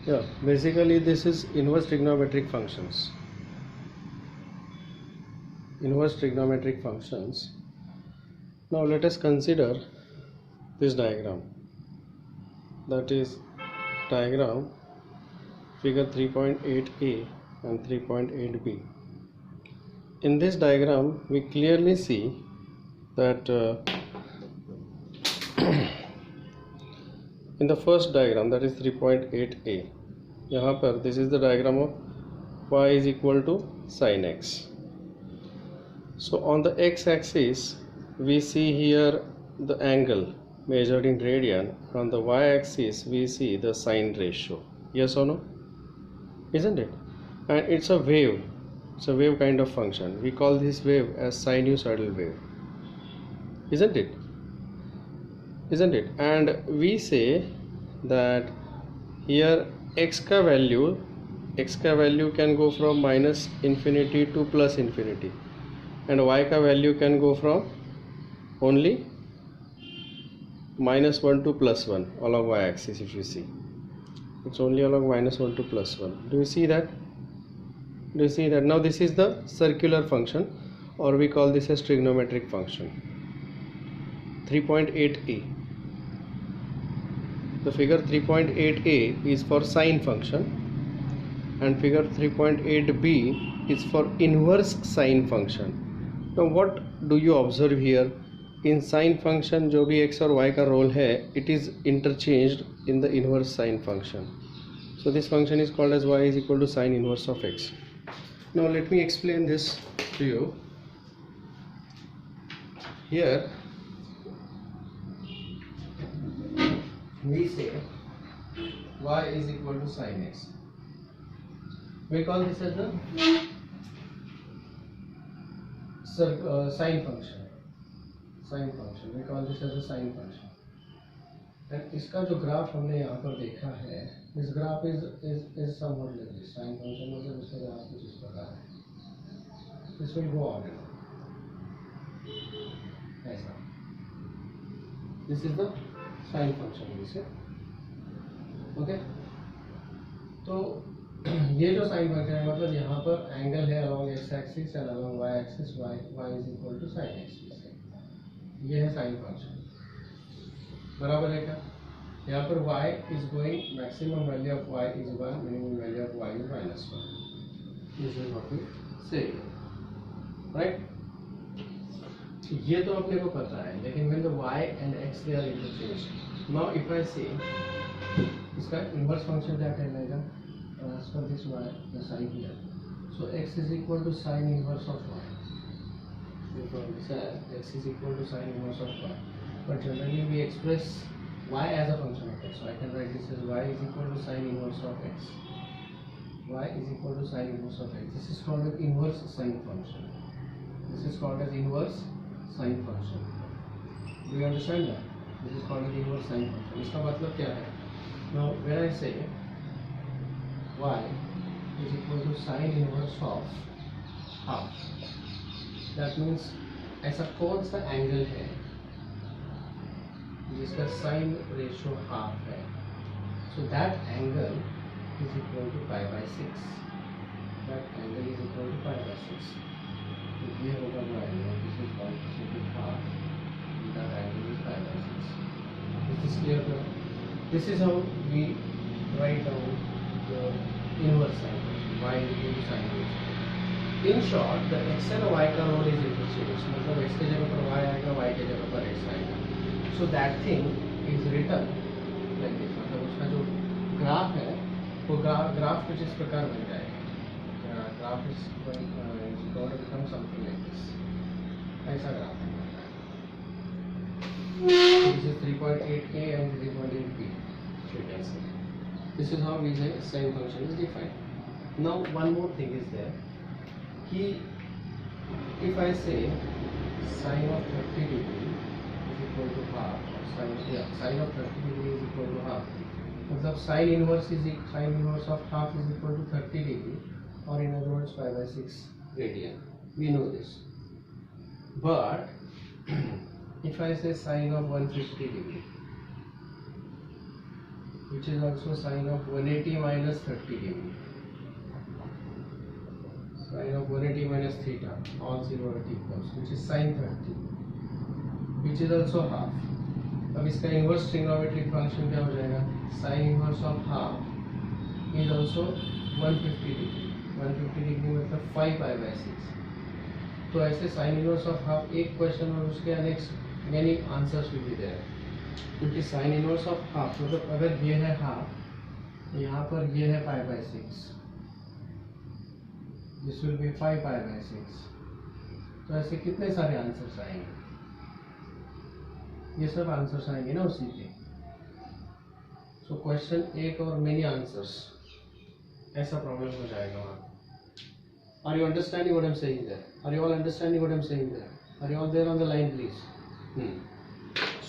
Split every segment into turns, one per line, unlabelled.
Yeah, basically this is inverse trigonometric functions. Inverse trigonometric functions. Now let us consider this diagram. That is diagram figure 3.8a and 3.8b. In this diagram we clearly see that in the first diagram, that is 3.8a, यहाँ पर this is the diagram of y is equal to sin x. So on the x-axis we see here the angle measured in radian. On the y-axis we see the sine ratio. Yes or no? Isn't it? And it's a wave. It's a wave kind of function. We call this wave as sinusoidal wave. Isn't it? Isn't it? And we say that here x ka value can go from minus infinity to plus infinity, and y ka value can go from only minus 1 to plus 1 along y axis. If you see, it's only along minus 1 to plus 1. Do you see that? Do you see that? Now this is the circular function, or we call this as trigonometric function. 3.8a. The figure 3.8a is for sine function, and figure 3.8b is for inverse sine function. Now what do you observe here? In sine function जो भी x और y का role है, it is interchanged in the inverse sine function. So this function is called as y is equal to sine inverse of x. Now let me explain this to you. Here we say y is equal to sine x. We call this as the sine function. Sine function. We call this as a sine function. And इसका जो graph हमने यहाँ पर देखा है, this graph is somewhat like this. Sine function मतलब इसका graph कुछ इस प्रकार है. This will go on and on. ऐसा. This is the sine function. We say. Okay. तो ये जो साइन फंक्शन है, मतलब यहाँ पर एंगल है along x axis and along y axis, y is equal to sine x. ये है साइन फंक्शन. बराबर है क्या? यहाँ पर y is going, maximum value of y is 1, minimum value of y is -1. This is what we say, right? ये तो अपने को पता है, लेकिन when the y and x they are interchanged, now if I say इसका inverse function क्या कहलाएगा? Transfer this y, the sign here. So x is equal to sine inverse of y. We call this as x is equal to sine inverse of y. But generally we express y as a function of x. So I can write this as y is equal to sine inverse of x. Y is equal to sine inverse of x. This is called an inverse sine function. This is called as inverse sine function. Do you understand that? This is called an inverse sine function. इसका मतलब क्या है? Now when I say y is equal to sine inverse of half, that means ऐसा कौन सा angle है जिसका sine ratio half है? So that angle is equal to pi by 6. That angle is equal to pi by 6. तो ये होगा वो angle. This is called half. That angle is pi by 6. This is clear. This is how we write down the inverse sine function. Y is equal to sine inverse. In short, the x and y का role is interchanged. मतलब x के जगह पर y आएगा, y के जगह पर x आएगा. So that thing is written like this. मतलब उसका जो ग्राफ है, वो ग्राफ कुछ इस प्रकार बन जाएगा. Graph is going to become something like this. ऐसा ग्राफ बनता है. This is 3.8a and 3.8b. You can see. This is how we say sine function is defined. Now one more thing is there. If I say sine of 30 degree is equal to half, or sine of 30 degree is equal to half, मतलब sine inverse of half is equal to 30 degree, or in other words pi by 6 radian. We know this. But if I say sine of 150 degree which is also sine of 180 minus 30 degree. Sine of 180 minus theta, all 0 at equals, which is sine 30, which is also half. अब इसका inverse trigonometric function क्या हो जाएगा? Sine inverse of half is also 150 degree. 150 degree मतलब 5π/6. तो ऐसे sine inverse of half एक question और उसके अनेक्स्ट many answers will be there, क्योंकि साइन इनवर्स ऑफ हाफ मतलब अगर ये है हाफ, यहाँ पर ये है π/6, दिस विल बी 5π/6. तो ऐसे कितने सारे आंसर्स आएंगे? ये सब आंसर्स आएंगे ना उसी के. सो क्वेश्चन एक और मेनी आंसर्स, ऐसा प्रॉब्लम हो जाएगा वहाँ. Are you understanding what I'm saying there? Are you all understanding what I'm saying there? Are you all there on the line, please?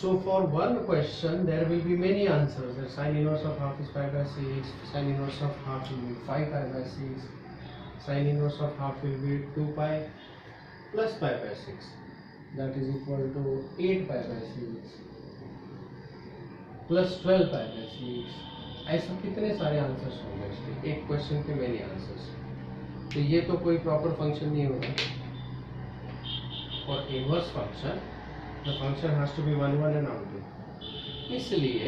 So for one question there will be many answers. The sine inverse of half is 5/6, sine inverse of half will be 5π/6, sine inverse of half will be 2π plus π/6, that is equal to 8π/6 plus 12π/6. ऐसा कितने सारे answers होंगे इसके एक question के many answers. तो ये तो कोई प्रॉपर फंक्शन नहीं होगा. For inverse function the function has to be 1 1 and out 2. इसलिए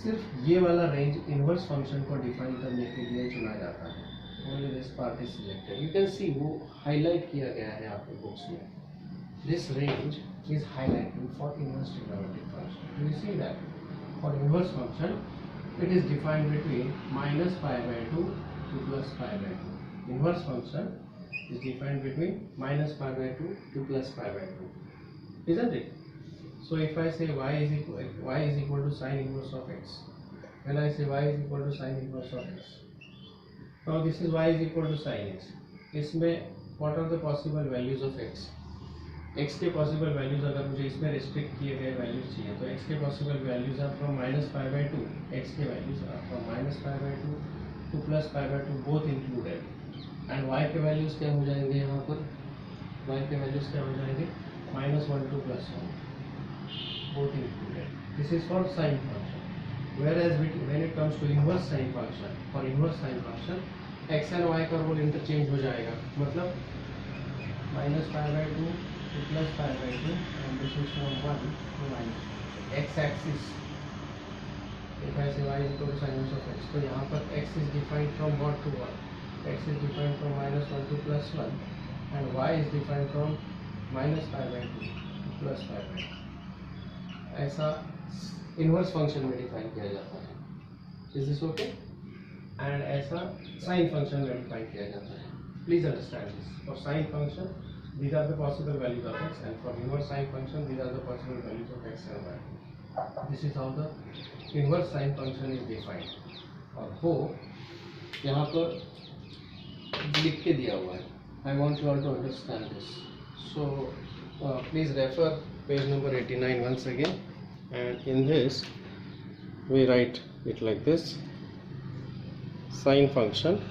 सिर्फ ये वाला रेंज इनवर्स फंक्शन को डिफाइन करने के लिए चुना जाता है. Only this part is selected. You can see वो हाईलाइट किया गया है आपके बुक्स में. This range is highlighted for inverse trigonometric function. You see that for inverse function it is defined between -π/2 to +π/2. Inverse function is defined between -π/2 to +π/2, isn't it? So if I say y is equal to sine inverse of x, when I say y is equal to sine inverse of x, now this is y is equal to sine x. इसमें what are the possible values of x? x के possible values अगर मुझे इसमें restrict किए गए values चाहिए तो x के possible values are from -π/2, x के values are from -π/2 to +π/2 both included. And y के वैल्यूज क्या हो जाएंगे? यहाँ पर y के वैल्यूज क्या हो जाएंगे? -1 to +1 both included. This is for sine function. whereas when it comes to inverse sin function, for inverse sin function x and y का रोल इंटरचेंज हो जाएगा. मतलब -π/2 to +π/2, and this is from 1 to -. x-axis, if I say y is equal to sin inverse of x, तो यहाँ पर x is defined from what to what? x is defined from -1 to +1, and y is defined from -π/2 to +π/2. ऐसा inverse function में define किया जाता है. Is this okay? And ऐसा sine function में डिफाइन किया जाता है. Please understand this. For sine function these are the possible values of x, and for inverse sine function these are the possible values of x and y. This is how the inverse sine function is defined. और वो यहाँ पर लिख के दिया हुआ है. I want you all to understand this. So please refer page number 89 once again, and in this we write it like this. Sine function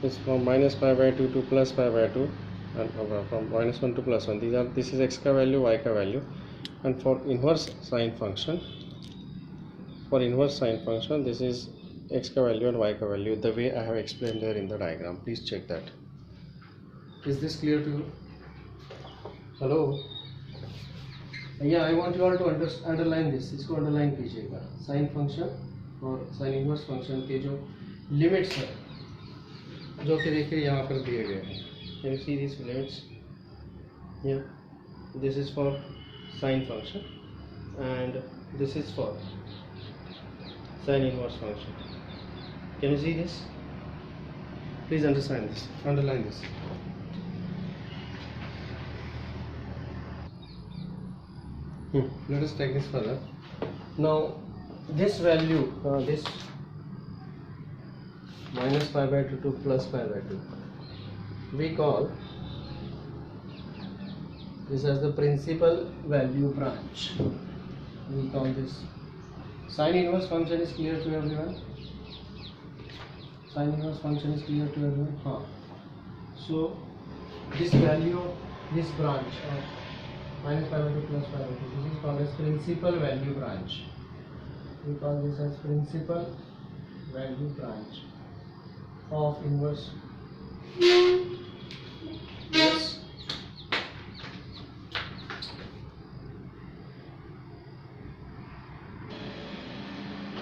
is from -π/2 to +π/2, and from -1 to +1. This is x का value, y का value. And for inverse sine function, this is x का value and y का value, the way I have explained there in the diagram. Please check that. Is this clear to you? Hello? Yeah, I want you all to underline this. इसको underline कीजिएगा. Sine function और sine inverse function के जो limits है, जो कि देखिए यहाँ पर दिए गए हैं. Can you see these limits? Yeah. This is for sine function, and this is for sine inverse function. Can you see this? Please understand this. Underline this. Let us take this further. Now, this value, this -π/2 to +π/2. We call this as the principal value branch. We call this. Sine inverse function is clear to everyone? Sine inverse function is clear to everyone? हाँ. So this value, this branch of -π/2 +π/2, this is called as principal value branch. We call this as principal value branch of inverse. Yes.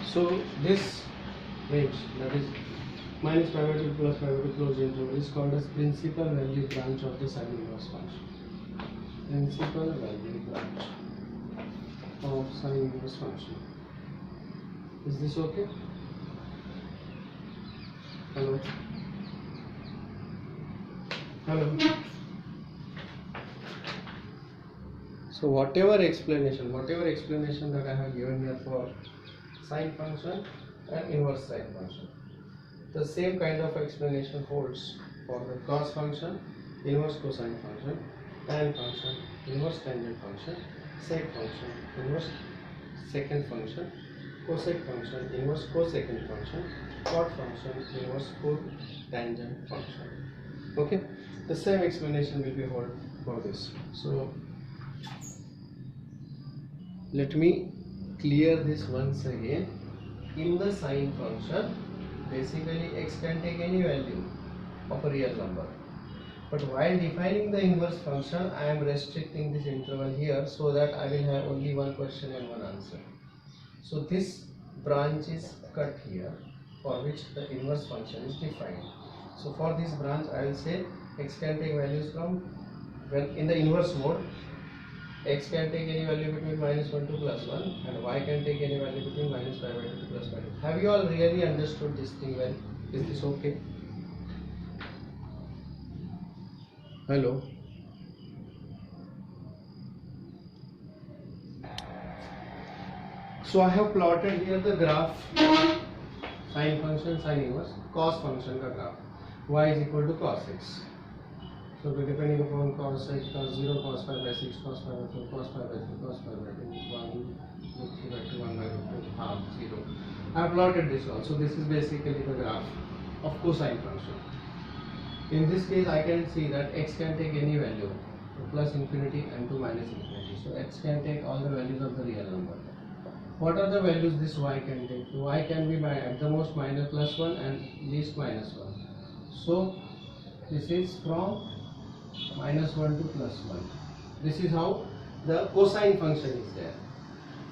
So this range, that is minus pi by 2 plus pi by 2 closed interval, is called as principal value branch of the sine inverse function. Principal value branch of sine inverse function. Is this okay? Hello? Hello? So whatever explanation that I have given here for sine function and inverse sine function, the same kind of explanation holds for the cos function, inverse cosine function, tan function, inverse tangent function, sec function, inverse secant function, cosec function, inverse cosecant function, cot function, inverse cotangent function. Okay, the same explanation will be held for this. So let me clear this once again. In the sine function, basically x can take any value of a real number, but while defining the inverse function, I am restricting this interval here so that I will have only one question and one answer. So this branch is cut here, for which the inverse function is defined. So for this branch, I will say x can take values from, when in the inverse mode, x can take any value between minus 1 to plus 1, and y can take any value between minus pi by 2 to plus pi by 2. Have you all really understood this thing well? Is this okay? Hello? So I have plotted here the graph, sine function, sine inverse, cos function का graph. Y is equal to cos x. So depending upon cos x, cos 0, cos pi by 6, cos pi by 4, cos pi by 3, cos pi by 2, 1, 3 by 2, 1 by 2, half, 0. I have plotted this one. So this is basically the graph of cosine function. In this case, I can see that x can take any value, plus infinity and to minus infinity. So x can take all the values of the real number. What are the values this y can take? Y can be at the most minus plus 1 and least minus 1. So this is from minus 1 to plus 1. This is how the cosine function is there.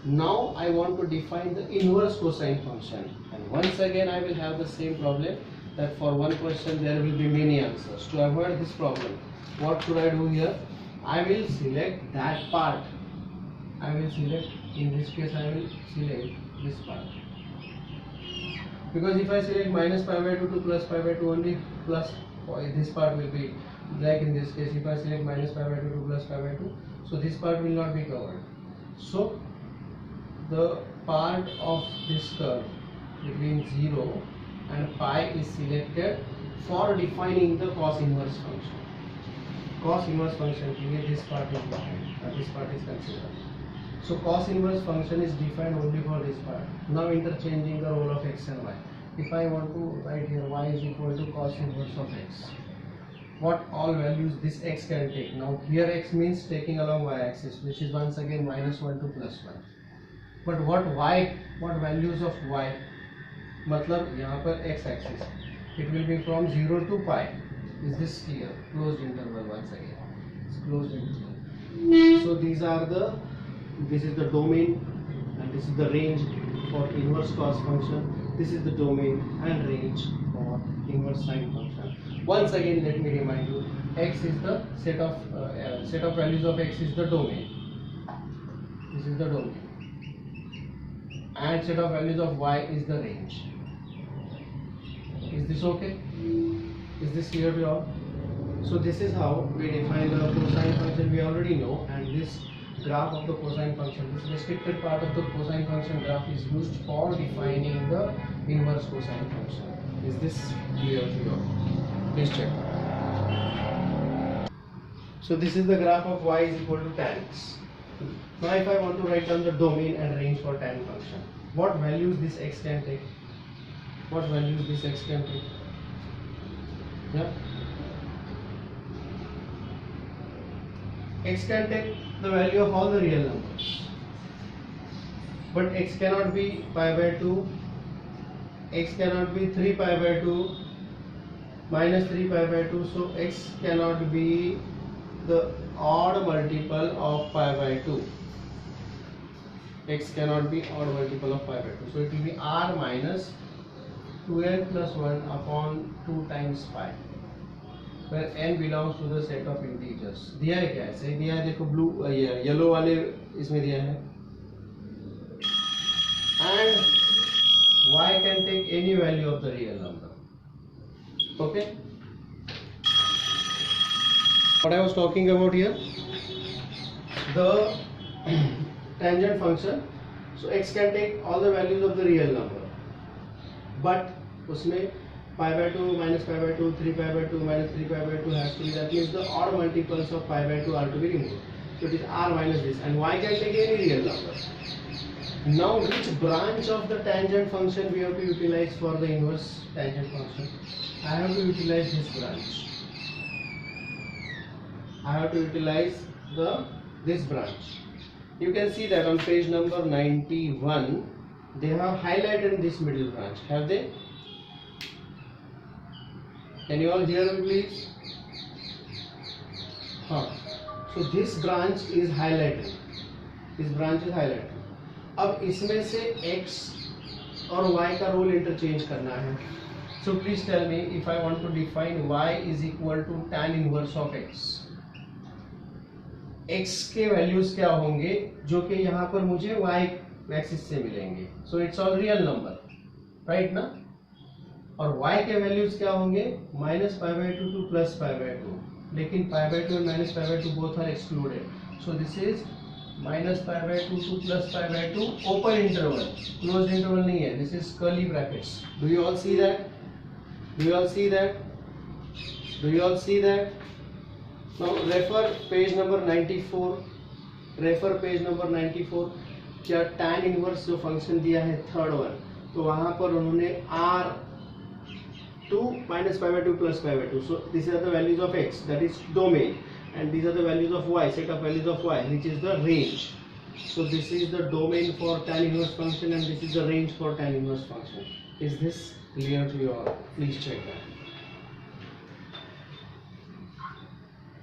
Now I want to define the inverse cosine function, and once again I will have the same problem, that for one question there will be many answers. To avoid this problem, what should I do here? I will select that part. I will select, in this case I will select this part, because if I select minus pi by 2 to plus pi by 2 only, plus this part will be, like in this case if I select minus pi by 2 to plus pi by 2, so this part will not be covered. So the part of this curve between 0 and pi is selected for defining the cos inverse function. Cos inverse function के लिए this part is defined and this part is considered. So cos inverse function is defined only for this part. Now interchanging the role of x and y. If I want to write here y is equal to cos inverse of x, what all values this x can take? Now here x means taking along y axis, which is once again minus 1 to plus 1. But what values of y? मतलब यहाँ पर x axis, it will be from 0 to pi. Is this clear? Closed interval once again. It's closed interval. So these are this is the domain and this is the range for inverse cos function. This is the domain and range for inverse sine function. Once again, let me remind you, x is the set of values of x is the domain. This is the domain, and set of values of y is the range. Is this okay? Is this clear to you all? So this is how we define the cosine function. We already know, and this graph of the cosine function, this restricted part of the cosine function graph is used for defining the inverse cosine function. Is this clear to you all? Please check. So this is the graph of y is equal to tan x. Now if I want to write down the domain and range for tan function, what values this x can take? What values this x can take? Yeah. X can take the value of all the real numbers. but x cannot be pi by 2, x cannot be 3 pi by 2 minus 3 pi by 2, so x cannot be the odd multiple of pi by 2. X cannot be odd multiple of pi by 2, so it will be r minus 2n plus 1 upon 2 times pi, where n belongs to the set of integers. दिया है क्या ऐसे दिया है, देखो blue yellow वाले इसमें दिया है, and y can take any value of the real number. Okay, what I was talking about here, the tangent function. So x can take all the values of the real number, but उसमें pi by 2 minus pi by 2, 3 pi by 2 minus 3 pi by 2 has to be, that means the odd multiples of pi by 2 are to be removed. So it is r minus this, and y can take any real number. Now which branch of the tangent function we have to utilize for the inverse tangent function? I have to utilize this branch. I have to utilize this branch. You can see that on page number 91 they have highlighted this middle branch. Have they? Can you all hear me please? So this branch is highlighted. This branch is highlighted. अब इसमें से x और y का role interchange करना है. So please tell me, if I want to define y is equal to tan inverse of x, x के values क्या होंगे जो कि यहाँ पर मुझे y एक्सिस से मिलेंगे. So it's all real number, right ना? और y के वैल्यूज क्या होंगे, minus pi by 2 to plus pi by 2, लेकिन पाई बाई 2 और minus pi by 2 both are excluded. So this is minus pi by 2 to plus pi by 2, open interval, close interval नहीं है. This is curly brackets. Do you all see that? Do you all see that? Do you all see that? Now refer page number 94. Refer page number 94. क्या tan inverse जो function दिया है third one, तो वहां पर उन्होंने r 2 minus pi by 2 plus pi by 2. So these are the values of x, that is domain, and these are the values of y, set of values of y, which is the range. So this is the domain for tan inverse function, and this is the range for tan inverse function. Is this clear to you all? Please check that.